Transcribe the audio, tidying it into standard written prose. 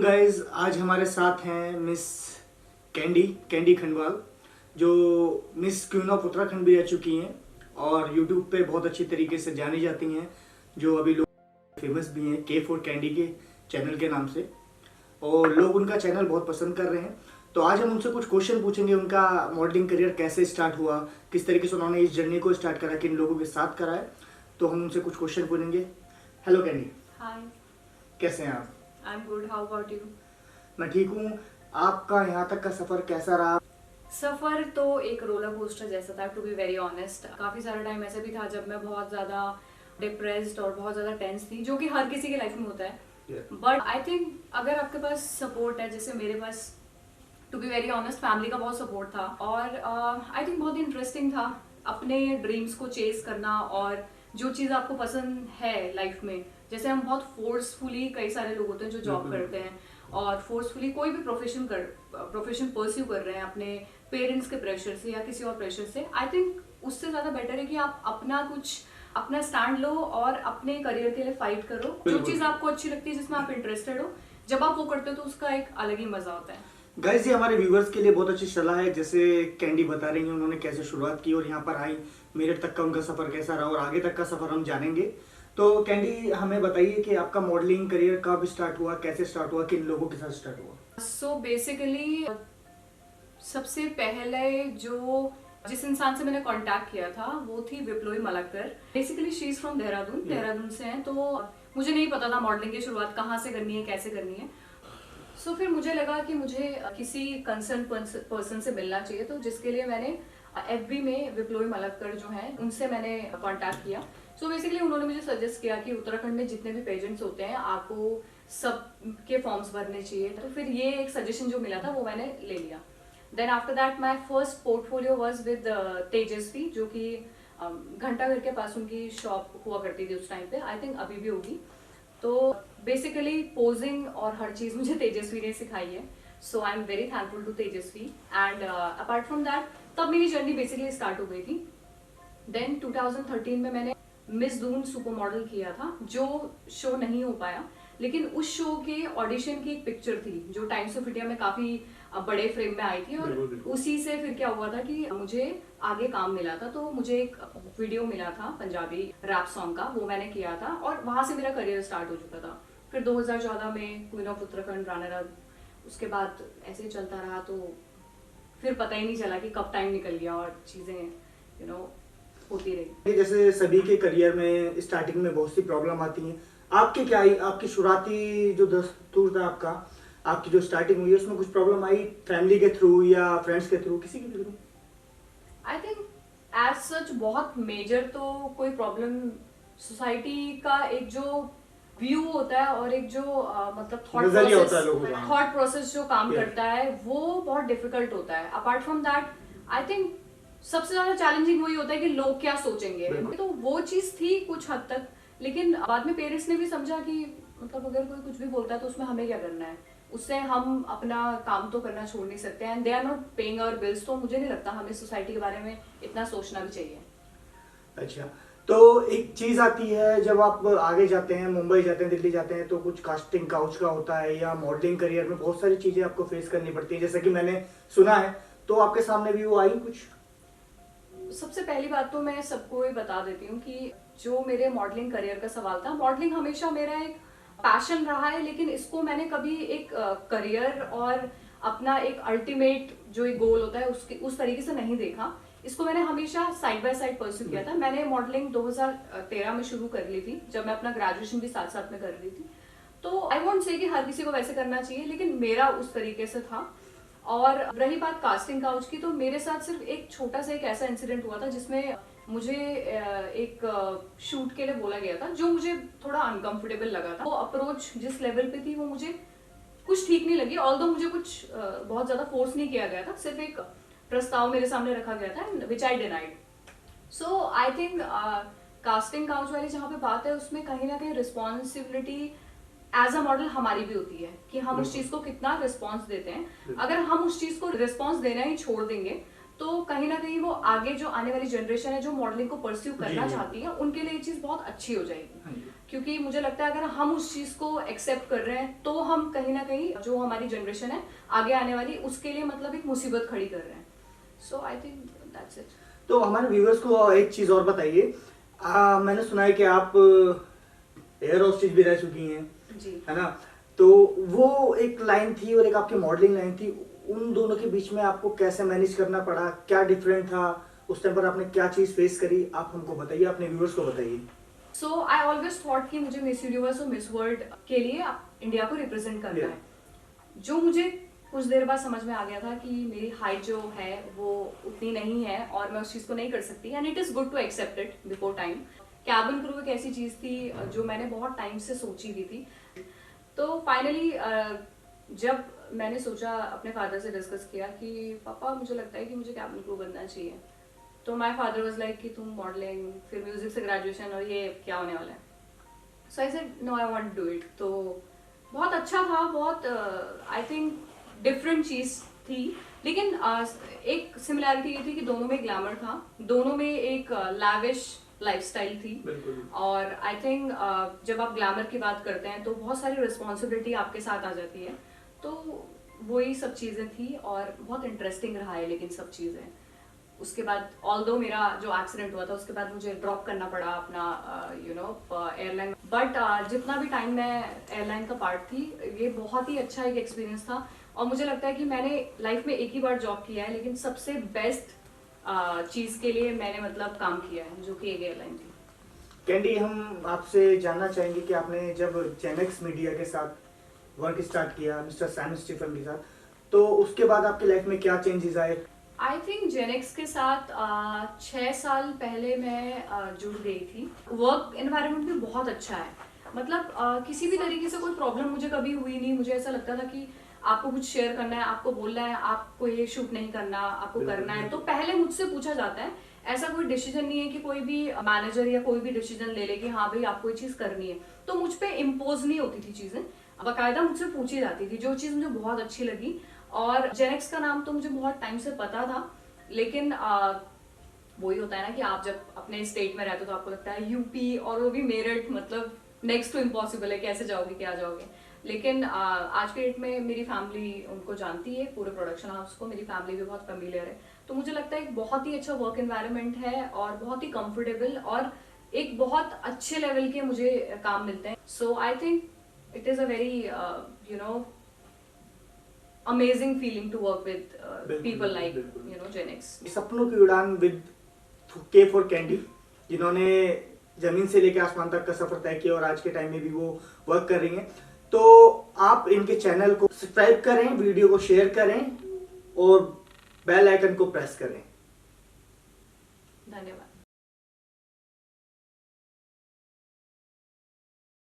वालेकुम गाइस, आज हमारे साथ हैं मिस कैंडी खंडवाल, जो मिस क्वीन ऑफ उत्तराखंड भी रह चुकी हैं और यूट्यूब पे बहुत अच्छी तरीके से जानी जाती हैं, जो अभी लोग फेमस भी हैं K4 कैंडी के चैनल के नाम से, और लोग उनका चैनल बहुत पसंद कर रहे हैं। तो आज हम उनसे कुछ क्वेश्चन पूछेंगे, उनका मॉडलिंग करियर कैसे स्टार्ट हुआ, किस तरीके से उन्होंने इस जर्नी को स्टार्ट करा, किन लोगों के साथ करा है। तो हम उनसे कुछ क्वेश्चन पूछेंगे। हेलो कैंडी, हाय, कैसे हैं आप? I am good, how about you? मैं ठीक हूँ। आपका यहाँ तक का सफर कैसा रहा? सफर तो एक रोलर कोस्टर जैसा था, टू बी वेरी ऑनेस्ट। काफी सारा टाइम ऐसा भी था जब मैं बहुत ज्यादा डिप्रेस्ड और बहुत ज्यादा टेंस थी, जो कि हर किसी के लाइफ में होता है। बट आई थिंक अगर आपके पास सपोर्ट है, जैसे मेरे पास to be very honest family का बहुत सपोर्ट था, और आई थिंक बहुत इंटरेस्टिंग था अपने ड्रीम्स को चेस करना, और जो चीज़ आपको पसंद है लाइफ में। जैसे हम बहुत फोर्सफुली, कई सारे लोग होते हैं जो जॉब करते हैं और फोर्सफुली कोई भी प्रोफेशन परस्यू कर रहे हैं अपने पेरेंट्स के प्रेशर से या किसी और प्रेशर से। आई थिंक उससे ज़्यादा बेटर है कि आप अपना स्टैंड लो और अपने करियर के लिए फाइट करो। जो चीज़ आपको अच्छी लगती है, जिसमें आप इंटरेस्टेड हो, जब आप वो करते हो तो उसका एक अलग ही मजा होता है। गाइस, ये हमारे व्यूवर्स के लिए बहुत अच्छी सलाह है। जैसे कैंडी बता रही हैं उन्होंने कैसे शुरुआत की और यहाँ पर आई, मेरठ तक का उनका सफर कैसा रहा और आगे तक का सफर हम जानेंगे। तो कैंडी, हमें बताइए कि आपका मॉडलिंग करियर कब स्टार्ट हुआ, कैसे स्टार्ट हुआ, किन लोगों के साथ स्टार्ट हुआ? सो बेसिकली सबसे पहले जिस इंसान से मैंने कांटेक्ट किया था वो थी विप्लोई मलक्कर। Basically she is from Dehradun से हैं। तो मुझे नहीं पता था मॉडलिंग की शुरुआत कहाँ से करनी है, कैसे करनी है। सो फिर मुझे लगा कि मुझे किसी कंसर्न पर्सन से मिलना चाहिए, तो जिसके लिए मैंने FB में विप्लोई मलक्कर जो हैं उनसे मैंने कांटेक्ट किया। सो बेसिकली उन्होंने मुझे सजेस्ट किया कि उत्तराखंड में जितने भी पेजेंट्स होते हैं आपको सब के फॉर्म्स भरने चाहिए। तो फिर ये एक सजेशन जो मिला था वो मैंने ले लिया। Then after that my first portfolio was with Tejaswi, जो कि घंटाघर के पास उनकी शॉप हुआ करती थी उस टाइम पे। आई थिंक अभी भी होगी। तो बेसिकली पोजिंग और हर चीज मुझे तेजस्वी ने सिखाई है। So I am very thankful to Tejaswi. And apart from that, तब मेरी जर्नी बेसिकली स्टार्ट हो गई थी। देन 2013 में मैंने मिस दून सुपर मॉडल किया था, जो शो नहीं हो पाया, लेकिन उस शो के ऑडिशन की एक पिक्चर थी जो टाइम्स ऑफ इंडिया में काफी बड़े फ्रेम में आई थी। और उसी से फिर क्या हुआ था कि मुझे आगे काम मिला था। तो मुझे एक वीडियो मिला था पंजाबी रैप सॉन्ग का, वो मैंने किया था और वहां से मेरा करियर स्टार्ट हो चुका था। फिर 2014 में queen of Uttarakhand runner up, उसके बाद ऐसे चलता रहा। तो फिर पता ही नहीं चला कि कब टाइम निकल गया और चीजें होती रही। जैसे सभी के करियर में स्टार्टिंग में बहुत सी प्रॉब्लम आती हैं, आपके क्या आई? आपकी शुरुआती जो दस्तूर था आपका, आपकी जो स्टार्टिंग हुई उसमें कुछ प्रॉब्लम आई फैमिली के थ्रू या फ्रेंड्स के थ्रू, किसी के भी through? I think as such बहुत मेजर तो कोई प्रॉब्लम, सोसाइटी का एक जो व्यू होता है और एक जो मतलब थॉट प्रोसेस जो काम करता है वो बहुत डिफिकल्ट होता है। Apart from that I think सबसे ज्यादा चैलेंजिंग वही होता है कि लोग क्या सोचेंगे। तो वो चीज थी कुछ हद तक, लेकिन बाद में पेरेंट्स ने भी समझा कि मतलब अगर कोई कुछ भी बोलता है तो उसमें हमें क्या करना है, उससे हम अपना काम तो करना छोड़ नहीं सकते हैं। They are not paying our bills. तो मुझे नहीं लगता हमें सोसाइटी के बारे में इतना सोचना भी चाहिए। अच्छा, तो एक चीज आती है जब आप आगे जाते हैं, मुंबई जाते हैं, दिल्ली जाते हैं, तो कुछ कास्टिंग काउच का होता है या मॉडलिंग करियर में बहुत सारी चीजें आपको फेस करनी पड़ती है, जैसा कि मैंने सुना है। तो आपके सामने भी वो आई कुछ? सबसे पहली बात तो मैं सबको ये बता देती हूँ कि जो मेरे मॉडलिंग करियर का सवाल था, मॉडलिंग हमेशा मेरा एक पैशन रहा है, लेकिन इसको मैंने कभी एक करियर और अपना एक अल्टीमेट जो एक गोल होता है उस तरीके से नहीं देखा। इसको मैंने हमेशा साइड बाय साइड परस्यू किया था। मैंने मॉडलिंग 2013 में शुरू कर ली थी, जब मैं अपना ग्रेजुएशन भी साथ साथ में कर रही थी। तो आई वोंट से कि हर किसी को वैसे करना चाहिए, लेकिन मेरा उस तरीके से था। और रही बात कास्टिंग काउच की, तो मेरे साथ सिर्फ एक छोटा सा एक ऐसा इंसिडेंट हुआ था जिसमें मुझे एक शूट के लिए बोला गया था, जो मुझे थोड़ा अनकंफर्टेबल लगा था। वो अप्रोच जिस लेवल पे थी वो मुझे कुछ ठीक नहीं लगी। ऑल्दो मुझे कुछ बहुत ज्यादा फोर्स नहीं किया गया था, सिर्फ एक प्रस्ताव मेरे सामने रखा गया था, which I denied. So I think casting couch वाली जहाँ पे बात है, उसमें कहीं ना कहीं रिस्पॉन्सिबिलिटी एज अ मॉडल हमारी भी होती है कि हम उस चीज को कितना रिस्पॉन्स देते हैं। अगर हम उस चीज को रिस्पॉन्स देना ही छोड़ देंगे तो कहीं ना कहीं वो आगे जो आने वाली जनरेशन है जो मॉडलिंग को परस्यू करना चाहती है, उनके लिए ये चीज बहुत अच्छी हो जाएगी। क्योंकि मुझे लगता है अगर हम उस चीज को एक्सेप्ट कर रहे हैं तो हम कहीं ना कहीं जो हमारी जनरेशन है आगे आने वाली उसके लिए मतलब एक मुसीबत खड़ी कर रहे हैं। So I think that's it. तो हमारे व्यूअर्स को एक चीज और बताइए, मैंने सुना है कि आप एयर होस्टेज भी रह चुकी हैं, जी है ना? तो वो एक लाइन थी और एक आपकी मॉडलिंग लाइन थी, उन दोनों के बीच में आपको कैसे मैनेज करना पड़ा, क्या डिफरेंट था उस टाइम पर, आपने क्या चीज फेस करी, आप हमको बताइए, अपने व्यूअर्स को बताइए। सो आई ऑलवेज थॉट कि मुझे मिस यूनिवर्स और मिस वर्ल्ड के लिए इंडिया को रिप्रेजेंट करना है, जो मुझे कुछ देर बाद समझ में आ गया था कि मेरी हाइट जो है वो उतनी नहीं है और मैं उस चीज़ को नहीं कर सकती, and it is good to accept it before time. Cabin crew एक ऐसी चीज़ थी जो मैंने बहुत टाइम से सोची हुई थी। तो फाइनली जब मैंने सोचा, अपने फादर से डिस्कस किया कि पापा मुझे लगता है कि मुझे कैबिन क्रू बनना चाहिए, तो माय फादर वाज लाइक कि तुम मॉडलिंग फिर म्यूजिक से ग्रेजुएशन और ये क्या होने वाला है। So I said no I want to do it. तो बहुत अच्छा था, बहुत आई थिंक डिफरेंट चीज थी, लेकिन एक सिमिलैरिटी ये थी कि दोनों में ग्लैमर था, दोनों में एक लैविश लाइफस्टाइल थी। और आई थिंक जब आप ग्लैमर की बात करते हैं तो बहुत सारी रिस्पॉन्सिबिलिटी आपके साथ आ जाती है, तो वही सब चीज़ें थी और बहुत इंटरेस्टिंग रहा है। लेकिन सब चीज़ें उसके बाद, ऑल्दो मेरा जो एक्सीडेंट हुआ था उसके बाद मुझे ड्रॉप करना पड़ा अपना एयरलाइन, बट जितना भी टाइम मैं एयरलाइन का पार्ट थी, ये बहुत ही अच्छा एक एक्सपीरियंस था। और मुझे लगता है कि मैंने लाइफ में एक ही बार जॉब किया है, लेकिन सबसे बेस्ट चीज़ के लिए मैंने मतलब काम किया है, जो कि एक एयरलाइन थी। कैंडी, हम आपसे जानना चाहेंगे कि आपने जब जेनेक्स मीडिया के साथ वर्क स्टार्ट किया, मिस्टर सैम स्टीफन के साथ, तो उसके बाद आपकी लाइफ में क्या चेंजेस आए? आई थिंक जेनेक्स के साथ 6 साल पहले मैं जुड़ गई थी। वर्क एनवायरनमेंट भी बहुत अच्छा है, मतलब किसी भी तरीके से कोई प्रॉब्लम मुझे कभी हुई नहीं। मुझे ऐसा लगता था कि आपको कुछ शेयर करना है, आपको बोलना है, आपको ये शूट नहीं करना, आपको करना है तो पहले मुझसे पूछा जाता है। ऐसा कोई डिसीजन नहीं है कि कोई भी मैनेजर या कोई भी डिसीजन ले ले कि हाँ भाई आपको ये चीज करनी है, तो मुझ पे इम्पोज नहीं होती थी चीजें, बाकायदा मुझसे पूछी जाती थी, जो चीज मुझे बहुत अच्छी लगी। और जेनेक्स का नाम तो मुझे बहुत टाइम से पता था, लेकिन वही होता है ना कि आप जब अपने स्टेट में रहते हो तो आपको लगता है यूपी और वो भी मेरठ, मतलब नेक्स्ट टू इम्पॉसिबल है, कैसे जाओगे क्या जाओगे। लेकिन आज के डेट में मेरी फैमिली उनको जानती है, पूरे प्रोडक्शन हाउस को, मेरी फैमिली भी बहुत फेमिलियर है, तो मुझे लगता है एक बहुत ही अच्छा वर्क एनवायरनमेंट है और बहुत ही कंफर्टेबल और एक बहुत अच्छे लेवल के मुझे काम मिलते हैं। So I think it is a very amazing feeling to work with people like Genex. सपनों की उड़ान विद के फॉर कैंडी, जिन्होंने जमीन से लेकर आसमान तक का सफर तय किया और आज के टाइम में भी वो वर्क कर रही हैं। तो आप इनके चैनल को सब्सक्राइब करें, वीडियो को शेयर करें और बेल आइकन को प्रेस करें। धन्यवाद।